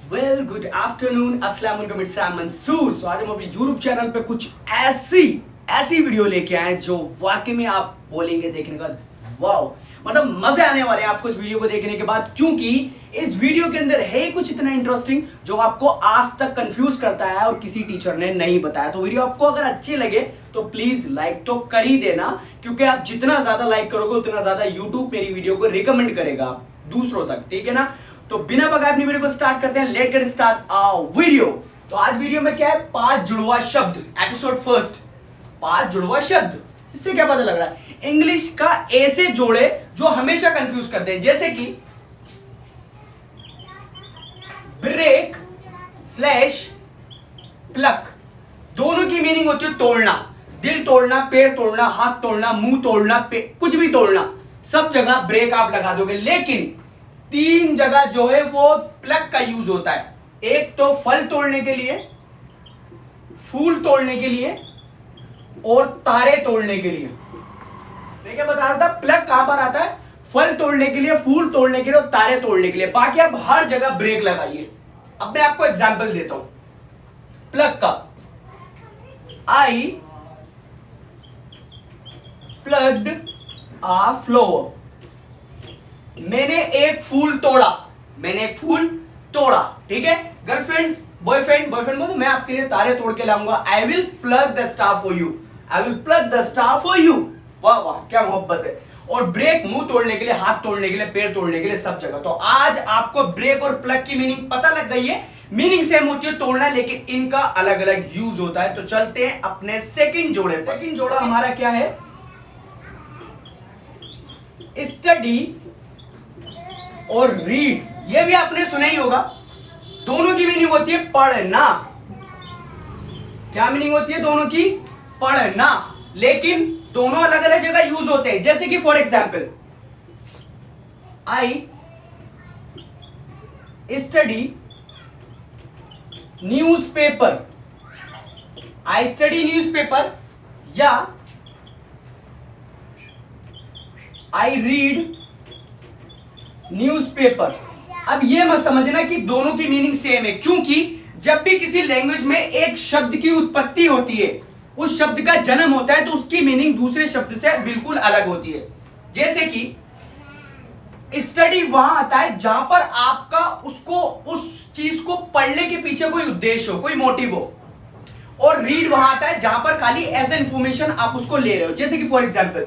Well good afternoon, अस्सलाम वालेकुम, it's Sam Mansoor. सो आज हम अपने यूट्यूब चैनल पे कुछ ऐसी वीडियो लेके आए जो वाकई में आप बोलेंगे देखने के बाद वाओ, मतलब मजे आने वाले हैं आपको इस वीडियो को देखने के बाद, क्योंकि इस वीडियो के अंदर है कुछ इतना इंटरेस्टिंग जो आपको आज तक कंफ्यूज करता है और किसी टीचर ने नहीं बताया। तो वीडियो आपको अगर अच्छी लगे तो प्लीज लाइक तो कर ही देना, क्योंकि आप जितना ज्यादा लाइक करोगे उतना ज्यादा यूट्यूब मेरी वीडियो को रिकमेंड करेगा दूसरों तक, ठीक है ना। तो बिना बगाए अपनी वीडियो को स्टार्ट करते हैं। Let get start our video. तो आज वीडियो में क्या है, 5 जुड़वा शब्द, एपिसोड फर्स्ट। 5 जुड़वा शब्द, इससे क्या पता लग रहा है, इंग्लिश का ऐसे जोड़े जो हमेशा कंफ्यूज करते हैं, जैसे कि ब्रेक स्लैश प्लक। दोनों की मीनिंग होती है तोड़ना, दिल तोड़ना, पेड़ तोड़ना, हाथ तोड़ना, मुंह तोड़ना, कुछ भी तोड़ना, सब जगह ब्रेक आप लगा दोगे। लेकिन 3 जगह जो है वो प्लग का यूज होता है। एक तो फल तोड़ने के लिए, फूल तोड़ने के लिए और तारे तोड़ने के लिए। मैं क्या बता रहा था, प्लग कहां पर आता है, फल तोड़ने के लिए, फूल तोड़ने के लिए और तारे तोड़ने के लिए। बाकी आप हर जगह ब्रेक लगाइए। अब मैं आपको एग्जांपल देता हूं प्लग का। आई प्लग्ड आ फ्लावर। मैंने एक फूल तोड़ा, मैंने एक फूल तोड़ा, ठीक है। गर्लफ्रेंड्स, बॉयफ्रेंड बोलो, मैं आपके लिए तारे तोड़ के लाऊंगा। I will plug the star for you, I will plug the star for you. वाह वाह, क्या मोहब्बत है। और ब्रेक मुंह तोड़ने के लिए, हाथ तोड़ने के लिए, पैर तोड़ने के लिए, सब जगह। तो आज आपको ब्रेक और प्लग की मीनिंग पता लग गई है। मीनिंग सेम होती है तोड़ना, लेकिन इनका अलग अलग यूज होता है। तो चलते हैं अपने सेकंड जोड़े। सेकंड जोड़ा हमारा क्या है, स्टडी और रीड। ये भी आपने सुना ही होगा। दोनों की मीनिंग होती है पढ़ना। क्या मीनिंग होती है दोनों की, पढ़ना, लेकिन दोनों अलग अलग जगह यूज होते हैं। जैसे कि for example, I study newspaper, I study newspaper, या आई रीड न्यूज़पेपर। अब ये मत समझना कि दोनों की मीनिंग सेम है, क्योंकि जब भी किसी लैंग्वेज में एक शब्द की उत्पत्ति होती है, उस शब्द का जन्म होता है, तो उसकी मीनिंग दूसरे शब्द से बिल्कुल अलग होती है। जैसे कि स्टडी वहां आता है जहां पर आपका उसको, उस चीज को पढ़ने के पीछे कोई उद्देश्य हो, कोई मोटिव हो। और रीड वहां आता है जहां पर खाली एज ए इंफॉर्मेशन आप उसको ले रहे हो। जैसे कि for example,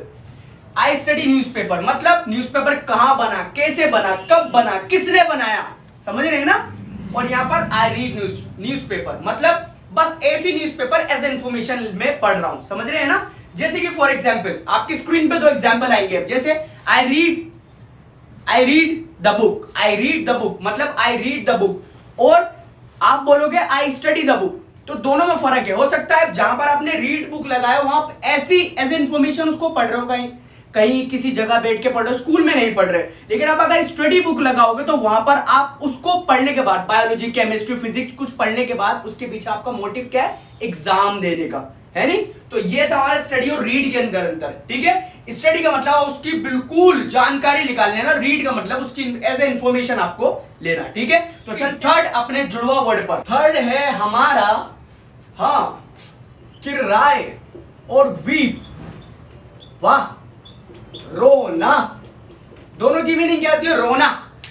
I study newspaper, मतलब न्यूज़पेपर कहां बना, कैसे बना, कब बना, किसने बनाया, समझ रहे हैं ना। और यहां पर आई रीड न्यूज़पेपर, मतलब बस ऐसी न्यूज़पेपर एज इंफॉर्मेशन में पढ़ रहा हूं, समझ रहे हैं ना। जैसे कि फॉर एग्जाम्पल, आपकी स्क्रीन पे 2 एग्जाम्पल आएंगे। जैसे I read the book, I read the book, मतलब आई रीड द बुक, और आप बोलोगे आई स्टडी द बुक। तो दोनों में फर्क है। हो सकता है जहां पर आपने रीड बुक लगाया वहां ऐसी एज इंफॉर्मेशन उसको पढ़ रहे हो, कहीं कहीं किसी जगह बैठ के पढ़ रहे हो, स्कूल में नहीं पढ़ रहे। लेकिन आप अगर स्टडी बुक लगाओगे तो वहां पर आप उसको पढ़ने के बाद, बायोलॉजी, केमिस्ट्री, फिजिक्स कुछ पढ़ने के बाद, उसके पीछे आपका मोटिव क्या है, एग्जाम देने का है। नहीं तो ये था हमारा स्टडी और रीड के अंदर अंतर, ठीक है। स्टडी का मतलब उसकी बिल्कुल जानकारी निकाल लेना, रीड का मतलब उसकी एज ए इंफॉर्मेशन आपको लेना, ठीक है। तो चल थर्ड अपने जुड़वा वर्ड पर। थर्ड है हमारा, हाँ, किराए और वीप। वाह, रोना। दोनों की मीनिंग क्या होती है, रोना।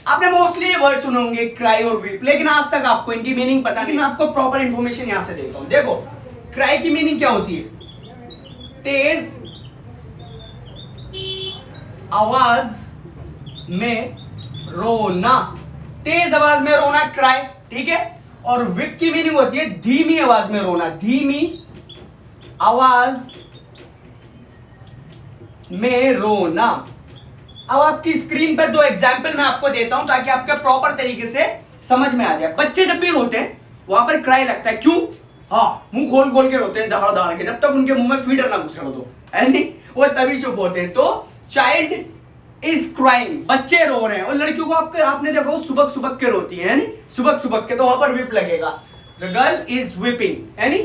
आपने मोस्टली ये वर्ड सुने होंगे, क्राई और वीप, लेकिन आज तक आपको इनकी मीनिंग पता नहीं। मैं आपको प्रॉपर इंफॉर्मेशन यहां से देता हूं। देखो, क्राई की मीनिंग क्या होती है, तेज आवाज में रोना, तेज आवाज में रोना, क्राई, ठीक है। और वीप की मीनिंग होती है धीमी आवाज में रोना, धीमी आवाज में रोना। अब आपकी स्क्रीन पर 2 एग्जाम्पल मैं आपको देता हूं ताकि आपके प्रॉपर तरीके से समझ में आ जाए। बच्चे जब भी रोते हैं वहां पर क्राई लगता है, क्यों, हाँ, मुंह खोल खोल के रोते हैं, दहाड़ दहाड़ के, जब तक उनके मुंह में फीडर ना घुस कर दो, नहीं, वो तभी चुप होते हैं। तो चाइल्ड इज क्राइंग, बच्चे रो रहे हैं। और लड़कियों को आपने देखो सुबक सुबक के रोती है, सुबक सुबक के, तो वहां पर विप लगेगा, द गर्ल इज विपिंग, है नी,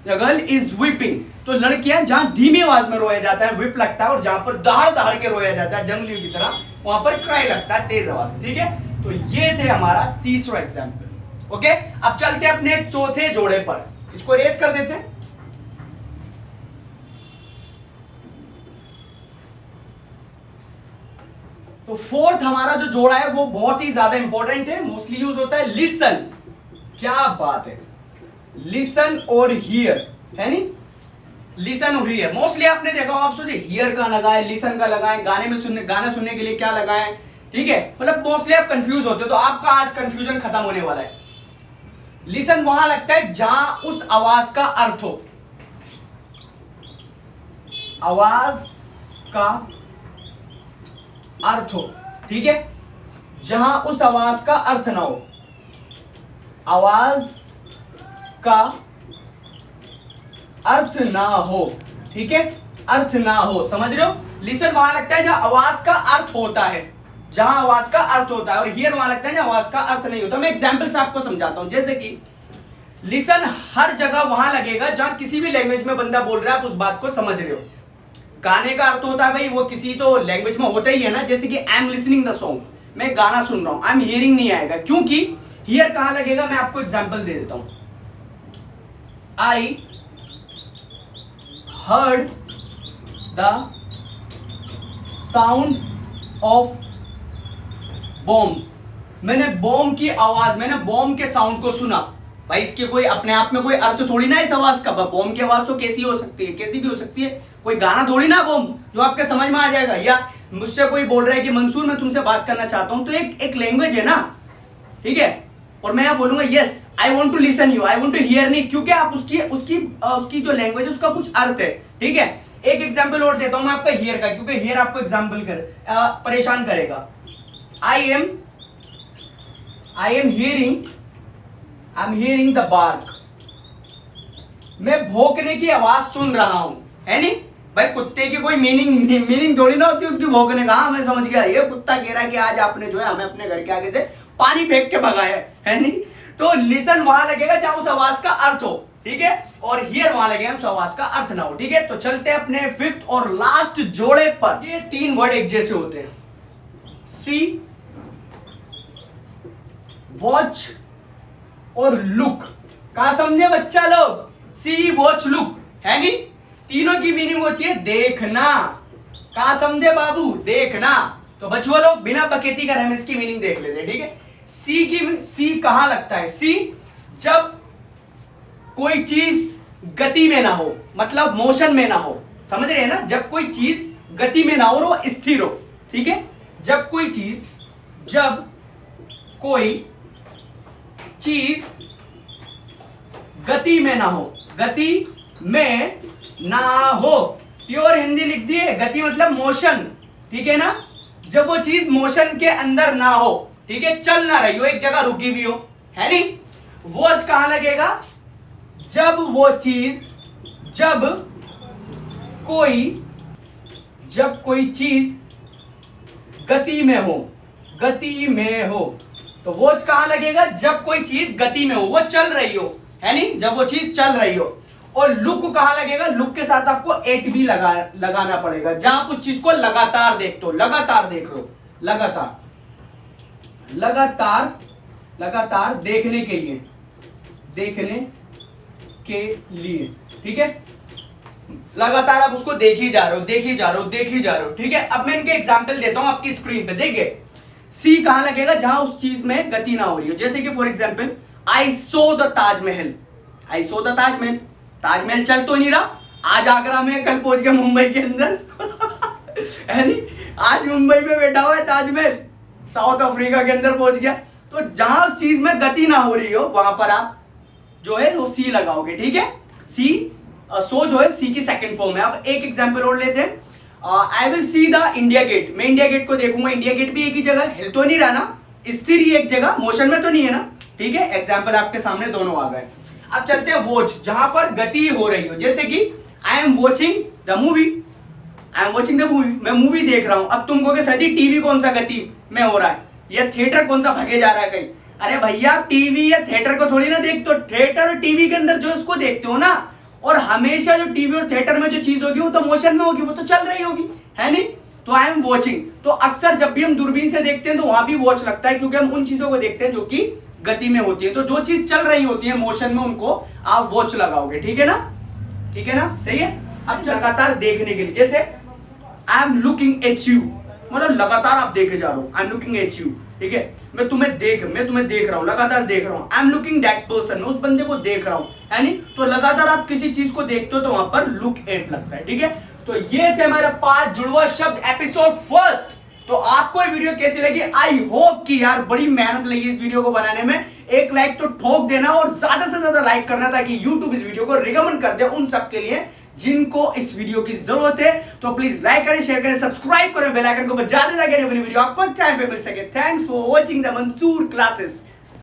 द गर्ल इज विपिंग। तो लड़कियां जहां धीमी आवाज में रोया जाता है विप लगता है, और जहां पर दहाड़ दहाड़ के रोया जाता है जंगलियों की तरह, वहां पर क्राई लगता है तेज आवाज, ठीक है। तो ये थे हमारा तीसरा एग्जाम्पल। ओके, अब चलते हैं अपने चौथे जोड़े पर, इसको रेस कर देते हैं। तो फोर्थ हमारा जो जोड़ा है वो बहुत ही ज्यादा इंपॉर्टेंट है, मोस्टली यूज होता है लिसन। क्या बात है, लिसन और हियर, है नहीं, लिसन और हियर। मोस्टली आपने देखा हो, आप सोचिए हियर का लगाए, लिसन का लगाए, गाने में सुनने, गाना सुनने के लिए क्या लगाएं, ठीक है, मतलब मोस्टली आप कंफ्यूज होते हो, तो आपका आज कंफ्यूजन खत्म होने वाला है। लिसन वहां लगता है जहां उस आवाज का अर्थ हो, आवाज का अर्थ हो, ठीक है, जहां उस आवाज का अर्थ ना हो, आवाज का अर्थ ना हो, ठीक है, अर्थ ना हो, समझ रहे हो। लिसन वहां लगता है जहां आवाज का अर्थ होता है, जहां आवाज का अर्थ होता है, और हियर वहां लगता है जहां आवाज का अर्थ नहीं होता। मैं एग्जांपल से आपको समझाता हूं, जैसे कि लिसन हर जगह वहां लगेगा जहां किसी भी लैंग्वेज में बंदा बोल रहा है, आप उस बात को समझ रहे हो। गाने का अर्थ होता है भाई वो किसी तो लैंग्वेज में होता ही है ना, जैसे कि I am listening the song, मैं गाना सुन रहा हूं, आई एम हियरिंग नहीं आएगा, क्योंकि हियर कहां लगेगा, मैं आपको एग्जांपल दे देता हूं। I heard the sound of bomb, मैंने बॉम्ब की आवाज, मैंने बॉम्ब के साउंड को सुना। भाई इसके कोई अपने आप में कोई अर्थ थोड़ी ना इस आवाज का, बॉम्ब की आवाज तो कैसी हो सकती है, कैसी भी हो सकती है, कोई गाना थोड़ी ना बॉम्ब जो आपके समझ में आ जाएगा। या मुझसे कोई बोल रहा है कि मंसूर मैं तुमसे बात करना चाहता हूं, तो एक लैंग्वेज है ना, ठीक है, और मैं यहाँ बोलूंगा yes I want to listen you, I want to hear, नहीं, क्योंकि आप उसकी जो लैंग्वेज है उसका कुछ अर्थ है, ठीक है। एक एग्जाम्पल और देता हूं मैं आपका हियर का, क्योंकि हियर आपको एग्जाम्पल परेशान करेगा। I am hearing the bark, मैं भौंकने की आवाज सुन रहा हूं, है नहीं भाई, कुत्ते की कोई मीनिंग थोड़ी ना होती उसकी भौंकने का। हाँ मैं समझ गया, ये कुत्ता कह रहा है कि आज आपने जो है हमें अपने घर के आगे से पानी फेंक के भगाया है नहीं। तो लिसन वहां लगेगा जहां उस आवाज का अर्थ हो, ठीक है, और हियर वहां लगेगा उस आवाज का अर्थ ना हो, ठीक है। तो चलते हैं अपने फिफ्थ और लास्ट जोड़े पर। ये तीन वर्ड एक जैसे होते हैं, सी, वॉच और लुक। कहा समझे बच्चा लोग, सी वॉच लुक, है नहीं, तीनों की मीनिंग होती है देखना। कहा समझे बाबू, देखना। तो बच्चों लोग बिना बकेती कर हम इसकी मीनिंग देख लेते हैं, ठीक है। सी कहां लगता है, सी जब कोई चीज गति में ना हो, मतलब मोशन में ना हो, समझ रहे हैं ना, जब कोई चीज गति में ना हो और वो स्थिर हो, ठीक है, जब कोई चीज गति में ना हो, गति में ना हो, प्योर हिंदी लिख दिए, गति मतलब मोशन, ठीक है ना, जब वो चीज मोशन के अंदर ना हो, ठीक है, चल ना रही हो, एक जगह रुकी हुई हो, है नहीं। वॉच कहां लगेगा, जब वो चीज, जब कोई चीज गति में हो, गति में हो, तो वॉच कहां लगेगा, जब कोई चीज गति में हो, वो चल रही हो, है नहीं, जब वो चीज चल रही हो। और लुक कहां लगेगा, लुक के साथ आपको एट भी लगाना पड़ेगा, जहां आप उस चीज को लगातार देखते हो, लगातार देख रहे हो, लगातार देखने के लिए, ठीक है, लगातार आप उसको देख ही जा रहे हो, ठीक है। अब मैं इनके एग्जाम्पल देता हूं आपकी स्क्रीन पे, देखिए सी कहां लगेगा, जहां उस चीज में गति ना हो रही हो, जैसे कि for example I so the Taj Mahal, Taj Mahal चल तो नहीं रहा, आज आगरा में, कल पहुंच गया मुंबई के अंदर है नहीं, आज मुंबई में बैठा हुआ है ताजमहल, साउथ अफ्रीका के अंदर पहुंच गया। तो जहां उस चीज में गति ना हो रही हो वहां पर आप जो है वो सी लगाओगे, ठीक है। सी सो जो है सी की सेकंड फॉर्म है। अब एक एग्जांपल और लेते हैं, I will see the India Gate, मैं इंडिया गेट को देखूंगा, इंडिया गेट भी एक ही जगह, हिल तो नहीं रहा ना, स्थिर ही एक जगह, मोशन में तो नहीं है ना, ठीक है। एग्जांपल आपके सामने दोनों आ गए। अब चलते हैं वॉच, जहां पर गति हो रही हो, जैसे कि I am watching the movie, मैं मूवी देख रहा हूं। अब तुम कहोगे सर जी टीवी कौन सा गति में हो रहा है, या थिएटर कौन सा भगे जा रहा है कहीं, अरे भैया आप टीवी या थिएटर को थोड़ी ना देखते हो, थिएटर और टीवी के अंदर जो उसको देखते हो ना, और हमेशा जो टीवी और थिएटर में जो चीज होगी वो तो मोशन में होगी, वो तो चल रही होगी, है नहीं। तो आई एम वॉचिंग, तो अक्सर जब भी हम दूरबीन से देखते हैं तो वहां भी वॉच लगता है, क्योंकि हम उन चीजों को देखते हैं जो कि गति में होती है, तो जो चीज चल रही होती है मोशन में उनको आप वॉच लगाओगे, ठीक है ना, ठीक है ना, सही है। अब लगातार देखने के लिए, जैसे I am looking at you, मतलब लगातार आप देखे जा रहे हो, I am looking at you, ठीक है, मैं तुम्हें देख रहा हूं, लगातार देख रहा हूं, I am looking that person, मैं उस बंदे को देख रहा हूं, यानी तो लगातार आप किसी चीज को देखते हो तो वहां पर लुक एट लगता है, ठीक है। तो ये थे हमारे 5 जुड़वा शब्द एपिसोड फर्स्ट। तो आपको ये वीडियो कैसी लगी? आई होप कि यार बड़ी मेहनत लगी इस वीडियो को बनाने में, एक लाइक तो ठोक देना और ज्यादा से ज्यादा लाइक करना ताकि YouTube इस वीडियो को रिकमेंड कर दे उन सब के लिए जिनको इस वीडियो की जरूरत है। तो प्लीज लाइक करें, शेयर करें, सब्सक्राइब करें, बेल आइकन को बजा दें ताकि अपनी वीडियो आपको टाइम पे मिल सके। Thanks for watching the Mansoor classes.